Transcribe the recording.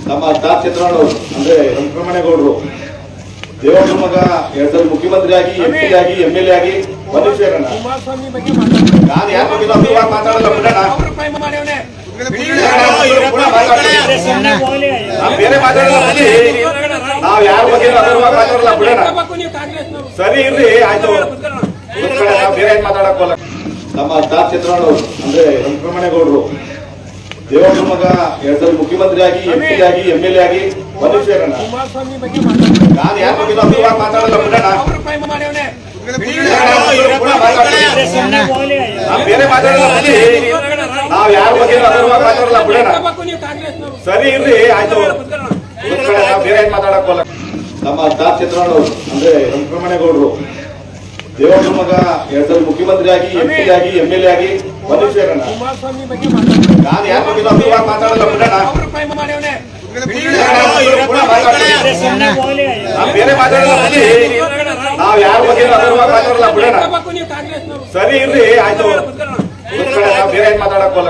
ನಮ್ಮ ಸ್ಟಾರ್ ಚಿತ್ರಣ್ಣವರು ಅಂದ್ರೆ ವೆಂಕಟರಮಣೇಗೌಡರು ದೇವೇಗೌಡರ ಮಗ 2 ಸಲ ಮುಖ್ಯಮಂತ್ರಿ ಆಗಿ MP ಆಗಿ MLA ಆಗಿ ಬಂದಿದ್ದೇರಣ್ಣ. ನಾನು ಯಾರ ಬಗ್ಗೆ ಅಭಿಮಾನ ಮಾತಾಡಲ್ಲ ಬಿಡೋಣ. ಬೇರೆ ಮಾತಾಡಲ್ಲ, ನಾವು ಯಾರ ಬಗ್ಗೆ ಅಭಿಮಾನ ಮಾತಾಡಲ್ಲ ಬಿಡೋಣ. ಸರಿ ಇರ್ರಿ, ಆಯ್ತು, ಬೇರೆ ಏನ್ ಮಾತಾಡಕ್. ನಮ್ಮ ಸ್ಟಾರ್ ಚಿತ್ರಣ್ಣವರು ಅಂದ್ರೆ ವೆಂಕಟರಮಣೇಗೌಡರು ದೇವೇಗೌಡರ ಮಗ 2 ಸಲ ಮುಖ್ಯಮಂತ್ರಿ ಆಗಿ MP ಆಗಿ MLA ಆಗಿ ಬಂದಿದ್ದೇರಣ್ಣ. ನಾನು ಯಾರ ಬಗ್ಗೆ ಅಭಿಮಾನ ಮಾತಾಡಲ್ಲ ಬಿಡೋಣ. ಬೇರೆ ಮಾತಾಡಲ್ಲ, ನಾವು ಯಾರ ಬಗ್ಗೆ ಅಭಿಮಾನ ಮಾತಾಡಲ್ಲ ಬಿಡೋಣ. ಸರಿ ಇರ್ರಿ, ಆಯ್ತು, ಬೇರೆ ಏನ್ ಮಾತಾಡಕ್. ನಮ್ಮ ಸ್ಟಾರ್ ಚಿತ್ರಣ್ಣವರು ಅಂದ್ರೆ ವೆಂಕಟರಮಣೇಗೌಡರು ದೇವೇಗೌಡರ ಮಗ 2 ಸಲ ಮುಖ್ಯಮಂತ್ರಿ ಆಗಿ MP ಆಗಿ MLA ಆಗಿ ಬಂದಿದ್ದೇರಣ್ಣ. ನಾನು ಯಾರ ಬಗ್ಗೆ ಅಭಿಮಾನ ಮಾತಾಡಲ್ಲ ಬಿಡೋಣ. ಬೇರೆ ಮಾತಾಡಲ್ಲ, ನಾವು ಯಾರ ಬಗ್ಗೆ ಅಭಿಮಾನ ಮಾತಾಡಲ್ಲ ಬಿಡೋಣ. ಸರಿ ಇರ್ರಿ, ಆಯ್ತು, ಬೇರೆ ಏನ್ ಮಾತಾಡಕ್.